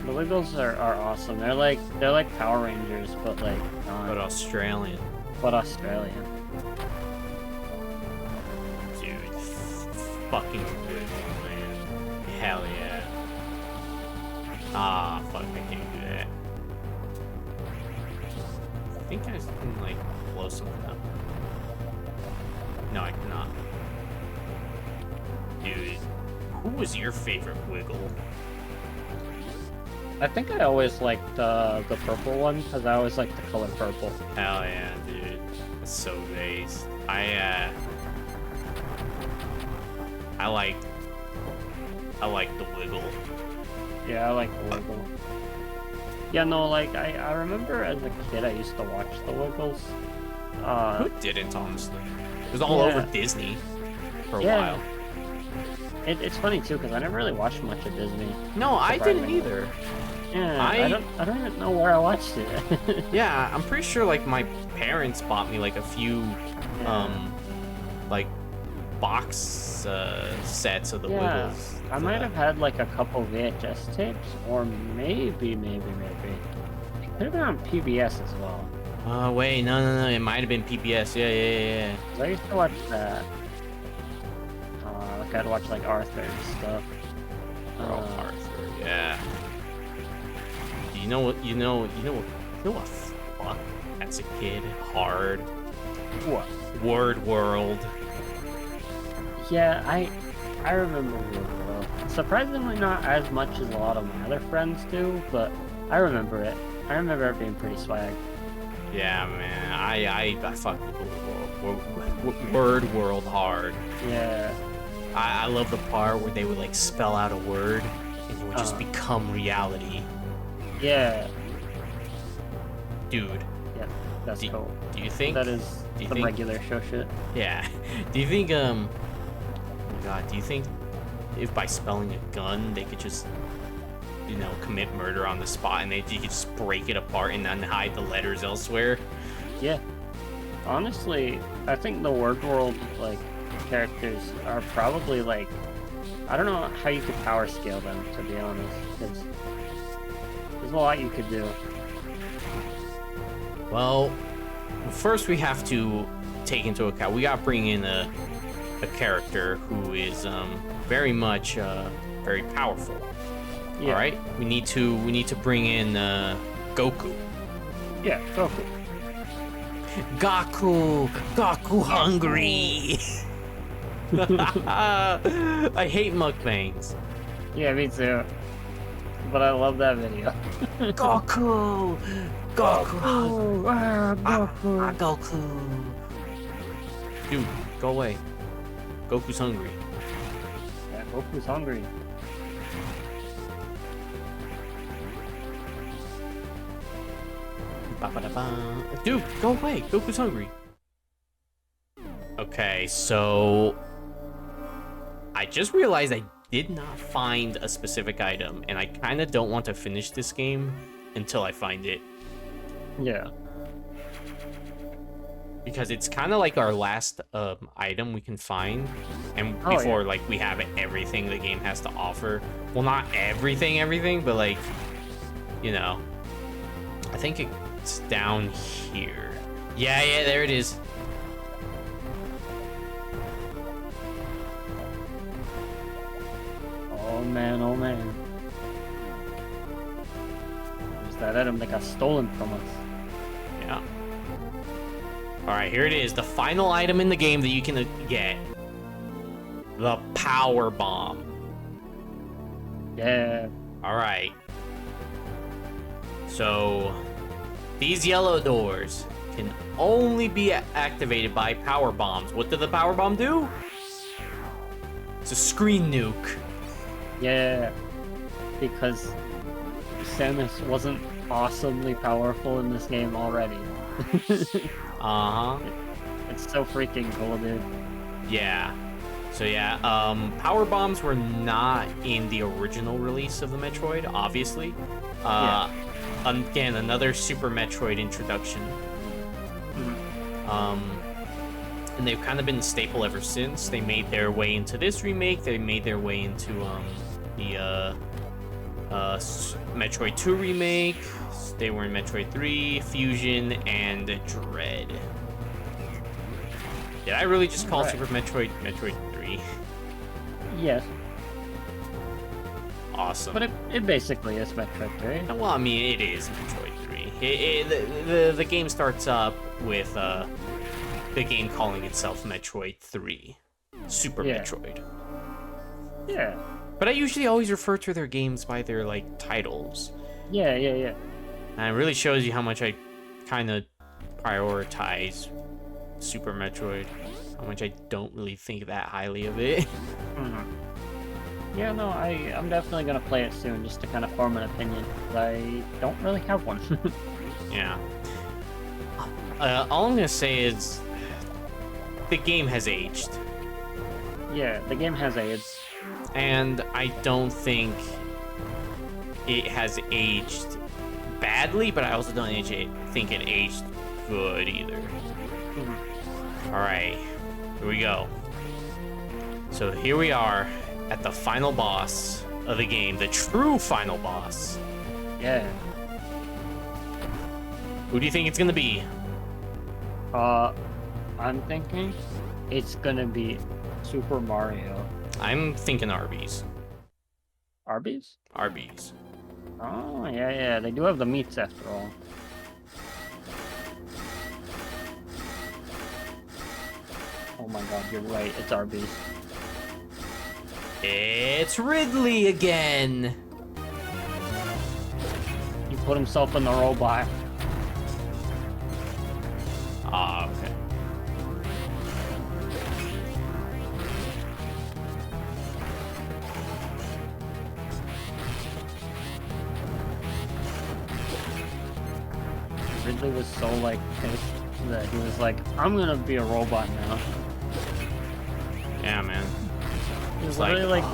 The Wiggles are awesome. They're like Power Rangers, but like But Australian. but Australian. Dude, fucking good, man. Hell yeah. Ah, fuck, I can't do that. I think I can, like, blow something up. No, I cannot. Dude, who was your favorite Wiggle? I think I always liked the purple one because I always liked the color purple. Hell yeah, dude. That's so based. I like the Wiggle. Yeah, I like the Wiggle. Yeah, no, like I remember as a kid I used to watch the Wiggles. Who didn't, honestly? It was all over Disney for a while. It's funny too because I never really watched much of Disney. No, I didn't either. Yeah, I don't even know where I watched it. Yeah, I'm pretty sure like my parents bought me like a few like box sets of the Wiggles. I might have had like a couple VHS tapes, or maybe. It could have been on PBS as well. Wait, no, it might have been PBS. Yeah. 'Cause I used to watch that. Like I'd watch like Arthur and stuff. Arthur, yeah. You know what? Fuck. As a kid, hard. What? Word World. Yeah, I remember Word World. Surprisingly, not as much as a lot of my other friends do, but I remember it. I remember it being pretty swag. Yeah, man. I fuck with Word World hard. Yeah. I love the part where they would like spell out a word and it would just become reality. Yeah. Dude. Yeah, that's cool. Do you think that is some regular show shit? Yeah. Do you think oh my god, do you think if by spelling a gun they could just commit murder on the spot and you could just break it apart and then hide the letters elsewhere? Yeah. Honestly, I think the Word World like characters are probably like, I don't know how you could power scale them, to be honest, because there's a lot you could do. Well, first we have to take into account, we gotta bring in a character who is very much very powerful. Yeah. All right, we need to bring in Goku. Yeah, Goku. Goku hungry. I hate mukbangs. Yeah, me too. But I love that video. Goku. Goku. Dude, go away. Goku's hungry. Yeah, Goku's hungry. Dude, go away. Goku's hungry. Okay, so I just realized I did not find a specific item, and I kind of don't want to finish this game until I find it. Yeah. Because it's kind of like our last item we can find, and before like we have everything the game has to offer. Well, not everything, but like, I think it's down here. Yeah, there it is. Oh man. There's that item that got stolen from us. Yeah. Alright, here it is. The final item in the game that you can get. The Power Bomb. Yeah. Alright. So, these yellow doors can only be activated by Power Bombs. What did the Power Bomb do? It's a screen nuke. Yeah. Because Samus wasn't awesomely powerful in this game already. It's so freaking cool, dude. Yeah. So yeah, Power Bombs were not in the original release of the Metroid, obviously. Again, another Super Metroid introduction. And they've kind of been a staple ever since. They made their way into this remake. They made their way into the Metroid 2 Remake. They were in Metroid 3, Fusion, and Dread. Did I really just call Super Metroid 3? Yes. Awesome. But it basically is Metroid 3. Well, I mean, it is Metroid 3. The game starts up with the game calling itself Metroid 3. Super Metroid. Yeah. But I usually always refer to their games by their, like, titles. Yeah. And it really shows you how much I kind of prioritize Super Metroid. How much I don't really think that highly of it. Yeah, no, I'm definitely going to play it soon just to kind of form an opinion. I don't really have one. Yeah. All I'm going to say is the game has aged. Yeah, the game has aged. And I don't think it has aged badly, but I also don't think it aged good either. Alright, here we go. So here we are at the final boss of the game, the true final boss. Yeah. Who do you think it's gonna be? I'm thinking it's gonna be Super Mario. I'm thinking Arby's. Arby's? Arby's. Oh, yeah, they do have the meats after all. Oh my god, you're right, it's Arby's. It's Ridley again! He put himself in the robot. Ah, okay. Ridley was so, like, pissed that he was like, I'm gonna be a robot now. Yeah, man. It was literally like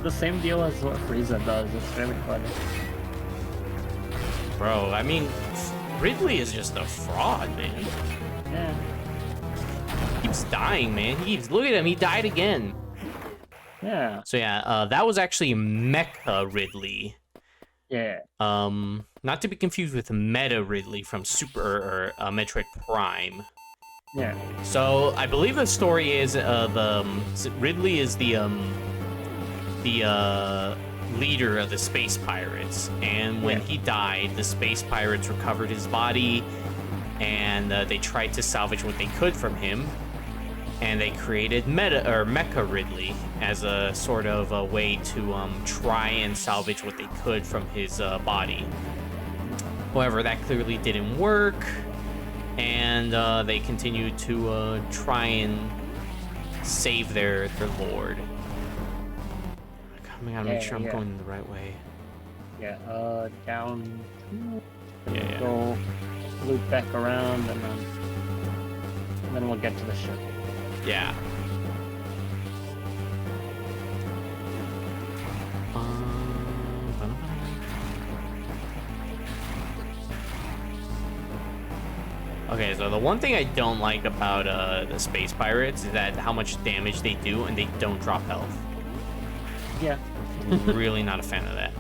the same deal as what Frieza does. It's very funny. Bro, I mean, Ridley is just a fraud, man. Yeah. He keeps dying, man. Look at him, he died again. Yeah. So yeah, that was actually Mecha Ridley. Yeah. Not to be confused with Meta Ridley from Super or Metroid Prime. Yeah. So I believe the story is Ridley is the leader of the space pirates, and when he died, the space pirates recovered his body, and they tried to salvage what they could from him, and they created Mecha Ridley as a sort of a way to try and salvage what they could from his body. However, that clearly didn't work, and they continued to try and save their lord. I gotta make sure I'm going the right way. Yeah, down. Yeah. Go loop back around, and then we'll get to the ship. Yeah. Okay, so the one thing I don't like about the space pirates is that how much damage they do, and they don't drop health. Yeah. Really not a fan of that.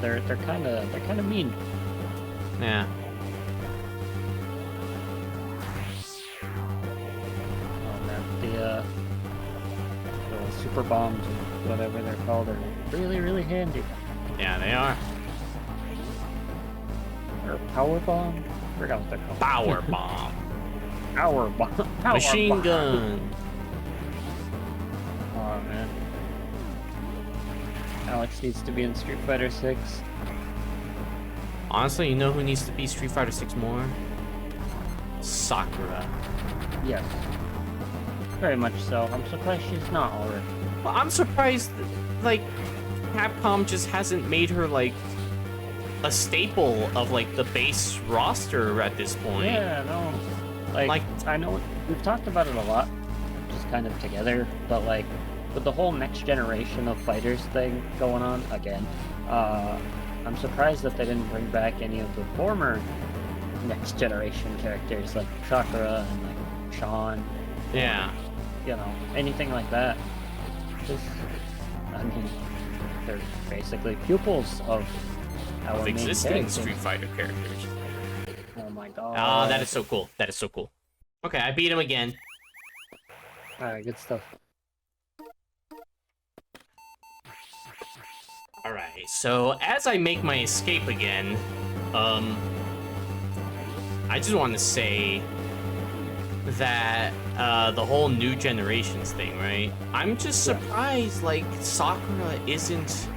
Yeah, they're kind of mean. Yeah. Oh man, the super bombs or whatever they're called are really handy. Yeah, they are. Or power bomb? I forgot what they're called. Power bomb. Power bomb. Power Machine bomb. gun. Oh man. Alex needs to be in Street Fighter 6. Honestly, you know who needs to be Street Fighter 6 more? Sakura. Yes. Very much so. I'm surprised she's not already. Well, I'm surprised, like, Capcom just hasn't made her, like, a staple of, like, the base roster at this point. Yeah, no. Like, I know we've talked about it a lot, just kind of together, but, like, with the whole next generation of fighters thing going on again, I'm surprised that they didn't bring back any of the former next generation characters like Sakura and like Sean. Yeah. You know, anything like that. Just, I mean, they're basically pupils of our main existing characters. Street Fighter characters. Oh my god. Ah, that is so cool. That is so cool. Okay, I beat him again. Alright, good stuff. Alright, so as I make my escape again, I just want to say that the whole new generations thing, right? I'm just surprised, like, Sakura isn't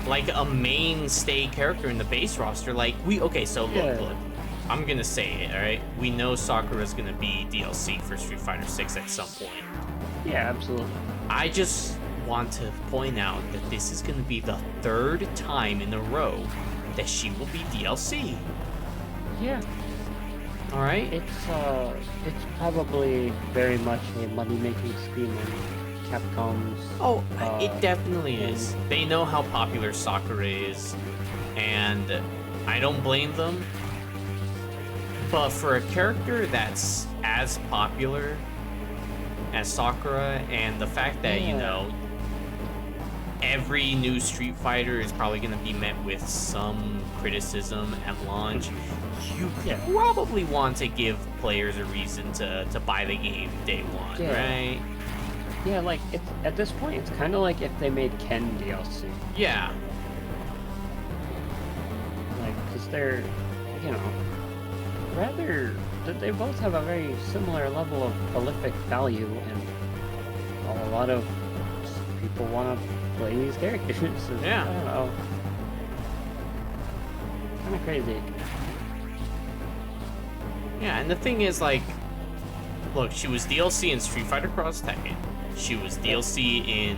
like a mainstay character in the base roster. Like, okay, so look, I'm gonna say it, alright? We know Sakura's gonna be DLC for Street Fighter 6 at some point. Yeah, absolutely. I just want to point out that this is gonna be the 3rd time in a row that she will be DLC. Yeah. Alright? It's probably very much a money-making scheme on Capcom's... Oh, it definitely is. They know how popular Sakura is, and I don't blame them. But for a character that's as popular as Sakura, and the fact that, you know, every new Street Fighter is probably going to be met with some criticism at launch, you probably want to give players a reason to buy the game day one, right? Yeah, like, at this point, it's kind of like if they made Ken DLC. Yeah. Like, because they're, you know, they both have a very similar level of prolific value, and a lot of people want to play these characters. So, yeah. I don't know. Kind of crazy. Yeah, and the thing is, like, look, she was DLC in Street Fighter Cross Tekken. She was DLC in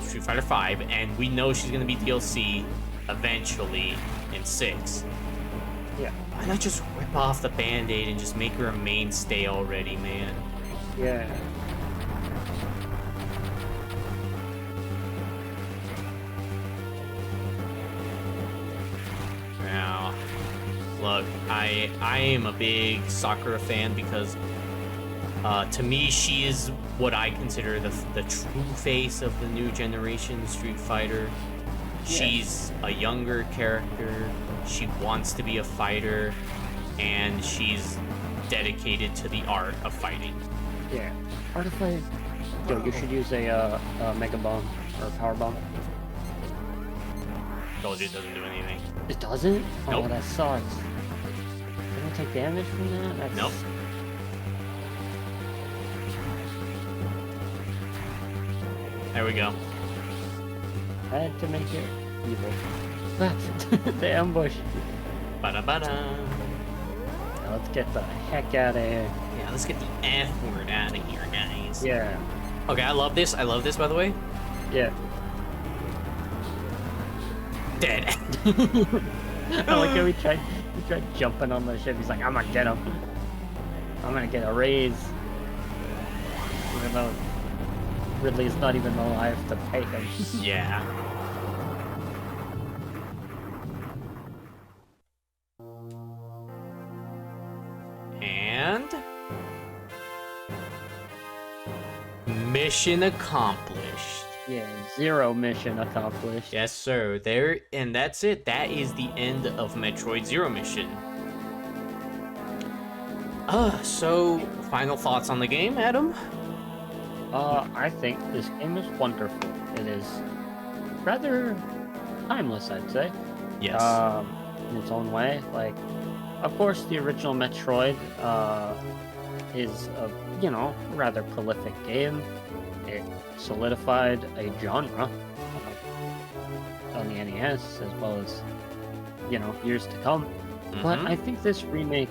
Street Fighter 5, and we know she's gonna be DLC eventually in 6. Yeah. Why not just rip off the Band-Aid and just make her a mainstay already, man? Yeah. Now, look, I am a big Sakura fan because to me, she is what I consider the true face of the new generation Street Fighter. She's a younger character, she wants to be a fighter, and she's dedicated to the art of fighting. Yeah. Art of fighting. Yo, you should use a Mega Bomb or a Power Bomb. Told you it doesn't do anything. It doesn't? Nope. Oh, that sucks. They don't take damage from that? That's... Nope. There we go. I had to make it evil. The ambush. Bada-bada. Now let's get the heck out of here. Yeah, let's get the F word out of here, guys. Yeah. Okay, I love this. I love this, by the way. Yeah. Dead. I like how he tried jumping on the ship. He's like, I'm gonna get him. I'm gonna get a raise. Even though Ridley's not even alive to pay him. Yeah. And mission accomplished. Yeah, 0 mission accomplished. Yes, sir. There, and that's it. That is the end of Metroid Zero Mission. So final thoughts on the game, Adam? I think this game is wonderful. It is rather timeless, I'd say. Yes. In its own way. Like, of course, the original Metroid is a, you know, rather prolific game. It solidified a genre on the NES as well as, you know, years to come. Mm-hmm. But I think this remake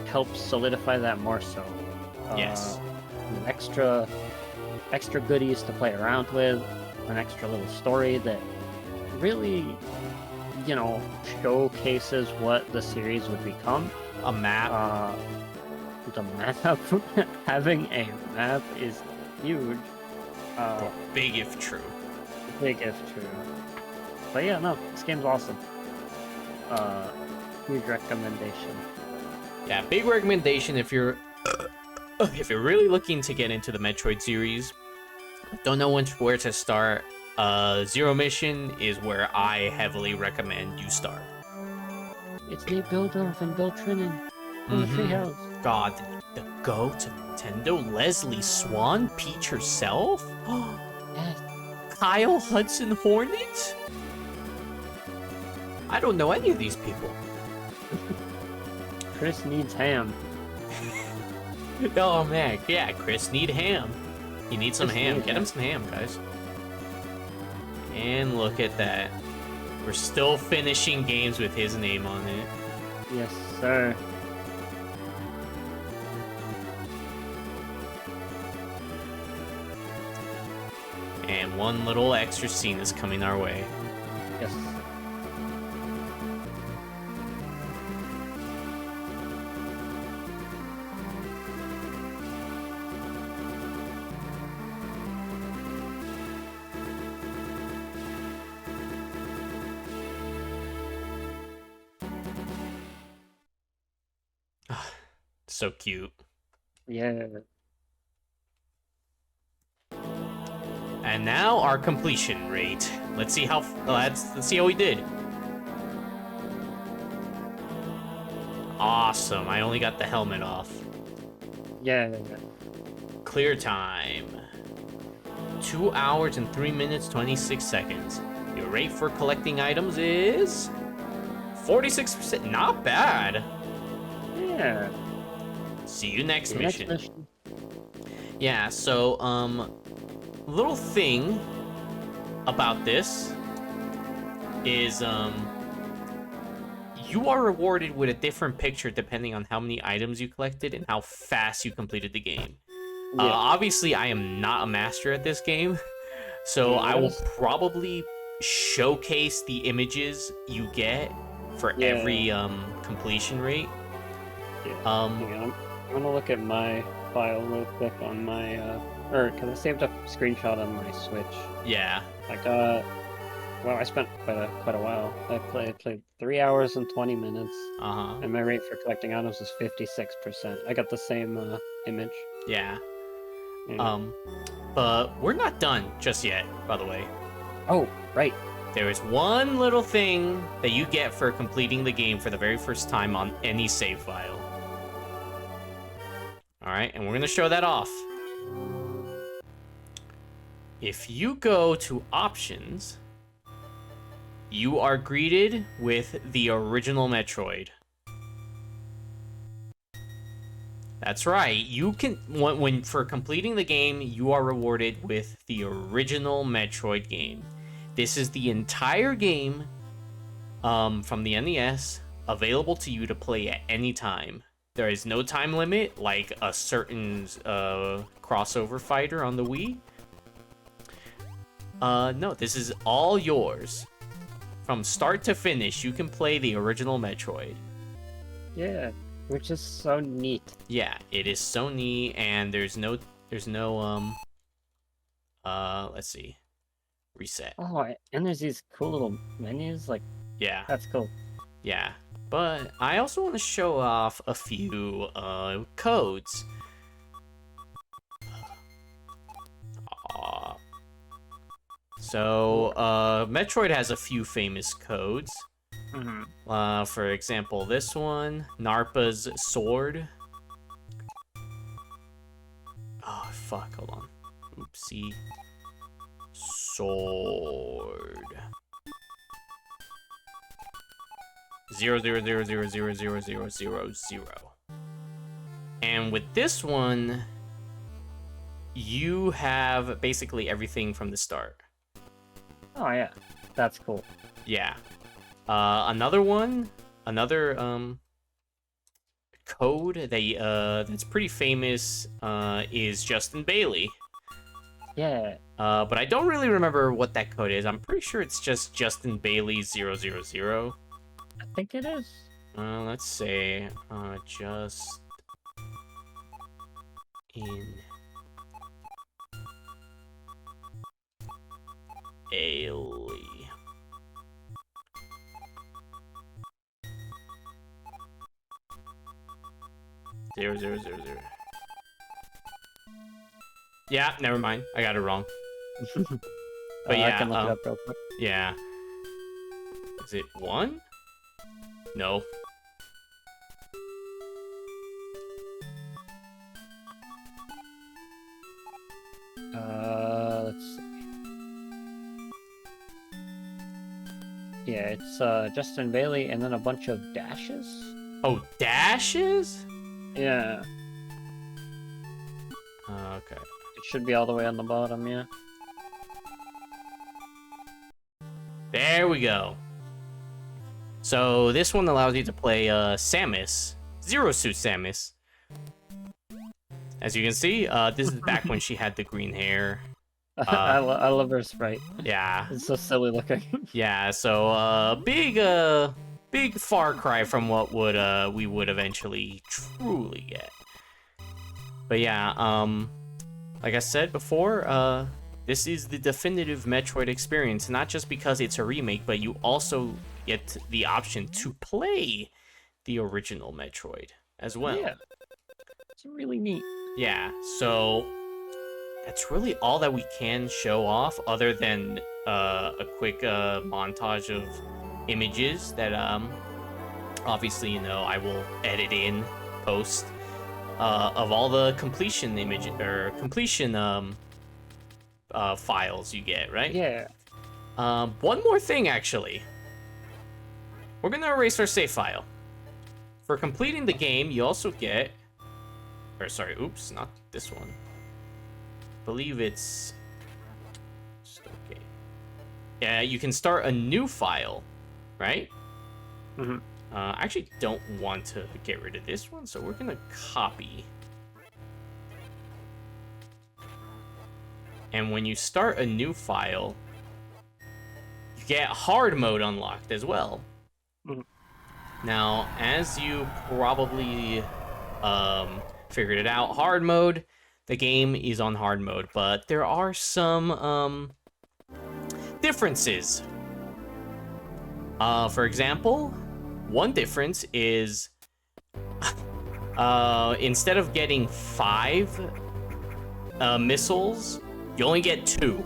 helps solidify that more so. Yes. Extra goodies to play around with, an extra little story that really, you know, showcases what the series would become. A map. The map. Having a map is huge. Big if true. Big if true. But yeah, no, this game's awesome. Huge recommendation. Yeah, big recommendation if you're really looking to get into the Metroid series, don't know where to start. Zero Mission is where I heavily recommend you start. It's Nate Bildorf and Bill Trinan from the Treehouse. God, the go to Nintendo, Leslie Swan, Peach herself, Yes. Kyle Hudson Hornet. I don't know any of these people. Chris needs ham. Oh man, yeah, Chris need ham. He needs some Chris ham. needs Get him some ham, guys. And look at that. We're still finishing games with his name on it. Yes, sir. And one little extra scene is coming our way. Yes. So cute. Yeah. And now our completion rate. Let's see how let's see how we did. Awesome. I only got the helmet off. Yeah. Clear time. 2 hours and 3 minutes 26 seconds. Your rate for collecting items is 46%. Not bad. Yeah. See you next Next mission. mission. Yeah, so little thing about this is you are rewarded with a different picture depending on how many items you collected and how fast you completed the game. Yeah. Obviously, I am not a master at this game, so I will probably showcase the images you get for every completion rate. Yeah. Hang on. I'm gonna look at my file real quick on my because I saved a screenshot on my Switch. Yeah. Like well, I spent quite a while. I played 3 hours and 20 minutes. And my rate for collecting items was 56%. I got the same image. Yeah. Yeah. But we're not done just yet, by the way. Oh, right. There is one little thing that you get for completing the game for the very first time on any save file. Alright, and we're going to show that off. If you go to Options, you are greeted with the original Metroid. That's right. You can when for completing the game, you are rewarded with the original Metroid game. This is the entire game from the NES, available to you to play at any time. There is no time limit like a certain crossover fighter on the Wii. No, this is all yours. From start to finish, you can play the original Metroid. Yeah, which is so neat. Yeah, it is so neat, and there's no let's see. Reset. Oh, and there's these cool little menus, like, Yeah. that's cool. Yeah. But I also want to show off a few codes. So, Metroid has a few famous codes. For example, this one, Narpa's sword. Oh, fuck, hold on. Oopsie. Sword. 000000000. And with this one, you have basically everything from the start. Oh yeah, that's cool. Yeah. Another code that that's pretty famous is Justin Bailey. Yeah. But I don't really remember what that code is. I'm pretty sure it's just Justin Bailey 000. I think it is. Let's say just in Bailey. 0, 0, 0, 0. Yeah, never mind. I got it wrong. But yeah, I can look it up real quick. Yeah. Is it 1? No. Let's see. Yeah, it's Justin Bailey and then a bunch of dashes. Oh, dashes? Yeah. Okay. It should be all the way on the bottom, yeah. There we go. So this one allows you to play Samus, Zero Suit Samus. As you can see, this is back when she had the green hair. I love her sprite. Yeah. It's so silly looking. Yeah, so big far cry from what would we would eventually truly get. But yeah, like I said before, this is the definitive Metroid experience, not just because it's a remake, but you also get the option to play the original Metroid as well. Yeah. It's really neat. Yeah, so that's really all that we can show off, other than a quick montage of images that obviously, you know, I will edit in post of all the completion image or completion files you get, right? Yeah. One more thing, actually. We're gonna erase our save file. For completing the game, you also get, or sorry, oops, not this one. I believe it's okay. Yeah, you can start a new file, right? Mm-hmm. I actually don't want to get rid of this one, so we're gonna copy. And when you start a new file, you get hard mode unlocked as well. Mm-hmm. Now, as you probably figured it out, hard mode, the game is on hard mode, but there are some differences. For example, one difference is instead of getting 5 missiles, you only get 2.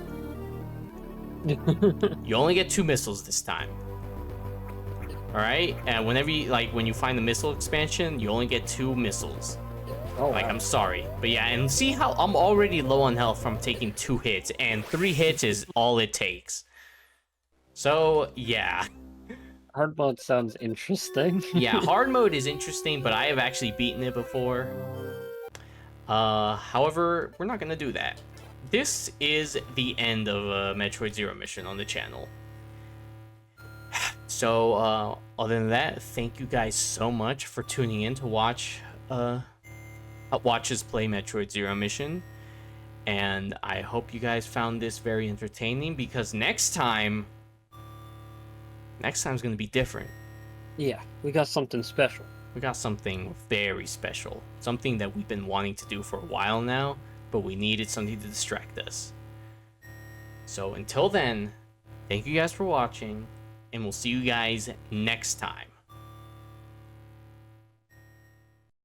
You only get 2 missiles this time. Alright? And whenever you, like, when you find the missile expansion, you only get 2 missiles. Oh, Like, wow. I'm sorry. But yeah, and see how I'm already low on health from taking 2 hits, and 3 hits is all it takes. So, yeah. Hard mode sounds interesting. Yeah, hard mode is interesting, but I have actually beaten it before. However, we're not gonna do that. This is the end of Metroid Zero Mission on the channel. So, other than that, thank you guys so much for tuning in to watch us play Metroid Zero Mission. And I hope you guys found this very entertaining, because next time's gonna be different. Yeah, we got something special. We got something very special. Something that we've been wanting to do for a while now, but we needed something to distract us. So until then, thank you guys for watching, and we'll see you guys next time.